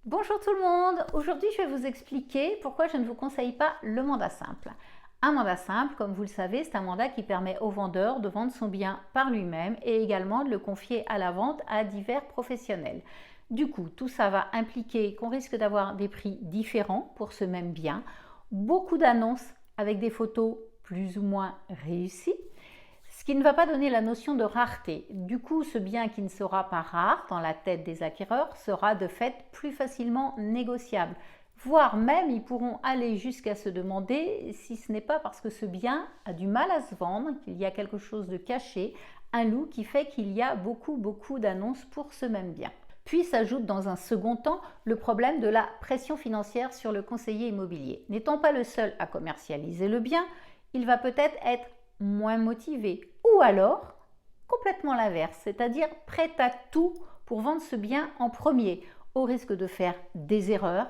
Bonjour tout le monde, aujourd'hui je vais vous expliquer pourquoi je ne vous conseille pas le mandat simple. Un mandat simple, comme vous le savez, c'est un mandat qui permet au vendeur de vendre son bien par lui-même et également de le confier à la vente à divers professionnels. Du coup, tout ça va impliquer qu'on risque d'avoir des prix différents pour ce même bien, beaucoup d'annonces avec des photos plus ou moins réussies, ce qui ne va pas donner la notion de rareté. Du coup, ce bien qui ne sera pas rare dans la tête des acquéreurs sera de fait plus facilement négociable. Voire même, ils pourront aller jusqu'à se demander si ce n'est pas parce que ce bien a du mal à se vendre, qu'il y a quelque chose de caché, un loup qui fait qu'il y a beaucoup d'annonces pour ce même bien. Puis s'ajoute dans un second temps le problème de la pression financière sur le conseiller immobilier. N'étant pas le seul à commercialiser le bien, il va peut-être être moins motivé ou alors complètement l'inverse, c'est-à-dire prêt à tout pour vendre ce bien en premier, au risque de faire des erreurs,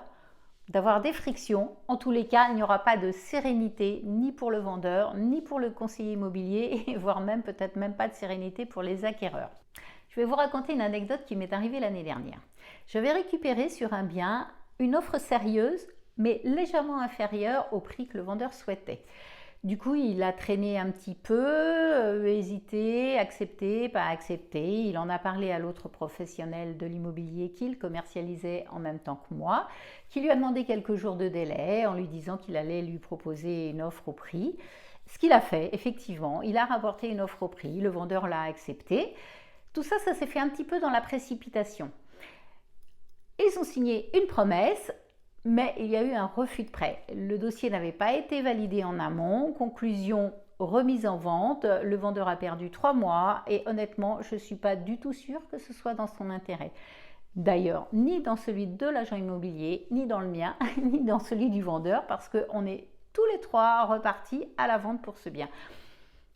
d'avoir des frictions. En tous les cas, il n'y aura pas de sérénité ni pour le vendeur, ni pour le conseiller immobilier, et voire même peut-être même pas de sérénité pour les acquéreurs. Je vais vous raconter une anecdote qui m'est arrivée l'année dernière. J'avais récupéré sur un bien une offre sérieuse, mais légèrement inférieure au prix que le vendeur souhaitait. Du coup, il a traîné un petit peu, hésité, accepté, pas accepté. Il en a parlé à l'autre professionnel de l'immobilier qu'il commercialisait en même temps que moi, qui lui a demandé quelques jours de délai en lui disant qu'il allait lui proposer une offre au prix. Ce qu'il a fait, effectivement, il a rapporté une offre au prix, le vendeur l'a accepté. Tout ça, ça s'est fait un petit peu dans la précipitation. Ils ont signé une promesse, mais il y a eu un refus de prêt. Le dossier n'avait pas été validé en amont. Conclusion, remise en vente. Le vendeur a perdu 3 mois et honnêtement, je ne suis pas du tout sûre que ce soit dans son intérêt. D'ailleurs, ni dans celui de l'agent immobilier, ni dans le mien, ni dans celui du vendeur, parce qu'on est tous les trois repartis à la vente pour ce bien.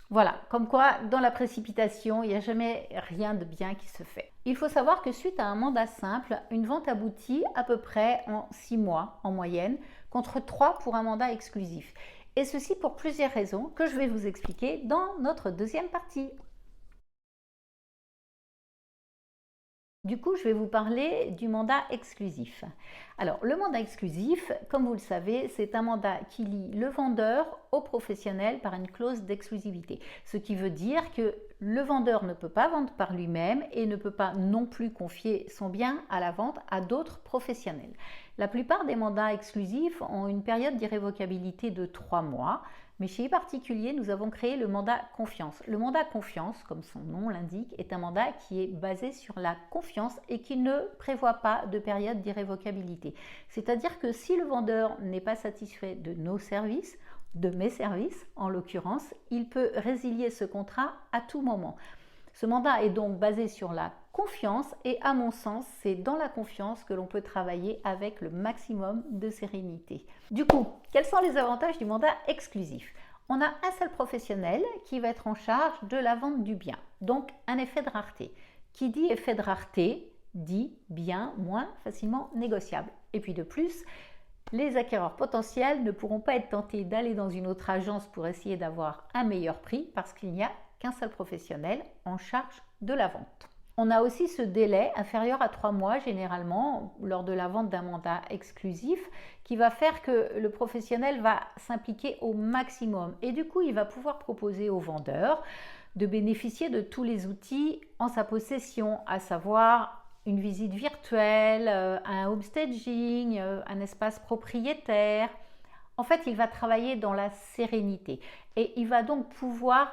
Voilà, comme quoi dans la précipitation, il n'y a jamais rien de bien qui se fait. Il faut savoir que suite à un mandat simple, une vente aboutit à peu près en 6 mois en moyenne, contre 3 pour un mandat exclusif. Et ceci pour plusieurs raisons que je vais vous expliquer dans notre deuxième partie. Du coup, je vais vous parler du mandat exclusif. Alors, le mandat exclusif, comme vous le savez, c'est un mandat qui lie le vendeur au professionnel par une clause d'exclusivité. Ce qui veut dire que le vendeur ne peut pas vendre par lui-même et ne peut pas non plus confier son bien à la vente à d'autres professionnels. La plupart des mandats exclusifs ont une période d'irrévocabilité de 3 mois. Mais chez eParticulier, nous avons créé le mandat confiance. Le mandat confiance, comme son nom l'indique, est un mandat qui est basé sur la confiance et qui ne prévoit pas de période d'irrévocabilité. C'est-à-dire que si le vendeur n'est pas satisfait de nos services, de mes services en l'occurrence, il peut résilier ce contrat à tout moment. Ce mandat est donc basé sur la confiance et à mon sens, c'est dans la confiance que l'on peut travailler avec le maximum de sérénité. Du coup, quels sont les avantages du mandat exclusif? On a un seul professionnel qui va être en charge de la vente du bien, donc un effet de rareté. Qui dit effet de rareté dit bien moins facilement négociable. Et puis de plus, les acquéreurs potentiels ne pourront pas être tentés d'aller dans une autre agence pour essayer d'avoir un meilleur prix parce qu'il n'y a qu'un seul professionnel en charge de la vente. On a aussi ce délai inférieur à 3 mois généralement lors de la vente d'un mandat exclusif qui va faire que le professionnel va s'impliquer au maximum et du coup il va pouvoir proposer au vendeur de bénéficier de tous les outils en sa possession, à savoir une visite virtuelle, un homestaging, un espace propriétaire. En fait, il va travailler dans la sérénité et il va donc pouvoir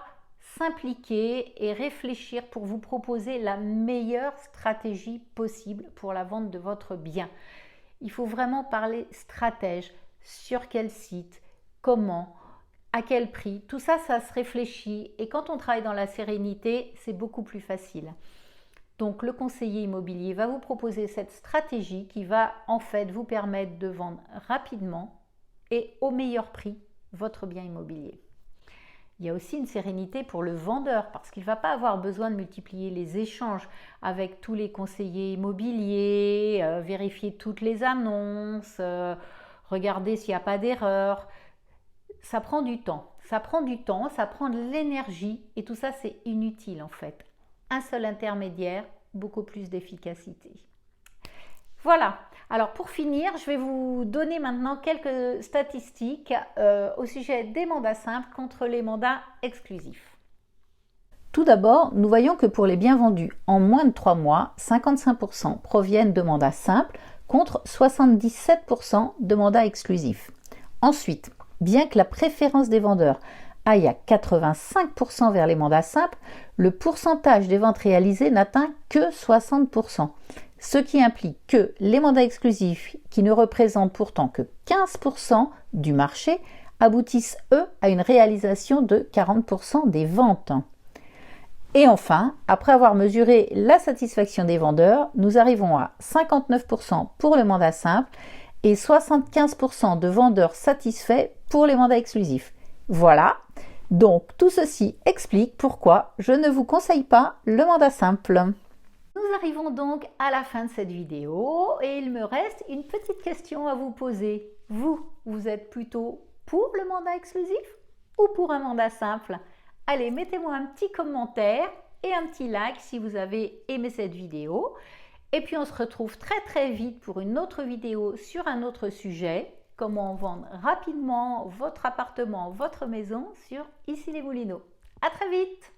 s'impliquer et réfléchir pour vous proposer la meilleure stratégie possible pour la vente de votre bien. Il faut vraiment parler stratège, sur quel site, comment, à quel prix. Tout ça, ça se réfléchit et quand on travaille dans la sérénité, c'est beaucoup plus facile. Donc le conseiller immobilier va vous proposer cette stratégie qui va en fait vous permettre de vendre rapidement et au meilleur prix votre bien immobilier. Il y a aussi une sérénité pour le vendeur parce qu'il ne va pas avoir besoin de multiplier les échanges avec tous les conseillers immobiliers, vérifier toutes les annonces, regarder s'il n'y a pas d'erreur. Ça prend du temps, ça prend de l'énergie et tout ça c'est inutile en fait. Un seul intermédiaire, beaucoup plus d'efficacité. Voilà, Alors pour finir, je vais vous donner maintenant quelques statistiques au sujet des mandats simples contre les mandats exclusifs. Tout d'abord, nous voyons que pour les biens vendus en moins de 3 mois, 55% proviennent de mandats simples contre 77% de mandats exclusifs. Ensuite, bien que la préférence des vendeurs aille à 85% vers les mandats simples, le pourcentage des ventes réalisées n'atteint que 60%, ce qui implique que les mandats exclusifs, qui ne représentent pourtant que 15% du marché, aboutissent, eux, à une réalisation de 40% des ventes. Et enfin, après avoir mesuré la satisfaction des vendeurs, nous arrivons à 59% pour le mandat simple et 75% de vendeurs satisfaits pour les mandats exclusifs. Voilà, donc tout ceci explique pourquoi je ne vous conseille pas le mandat simple. Nous arrivons donc à la fin de cette vidéo et il me reste une petite question à vous poser. Vous êtes plutôt pour le mandat exclusif ou pour un mandat simple? Allez, mettez-moi un petit commentaire et un petit like si vous avez aimé cette vidéo. Et puis on se retrouve très vite pour une autre vidéo sur un autre sujet. Comment vendre rapidement votre appartement, votre maison sur Issy-les-Moulineaux. À très vite!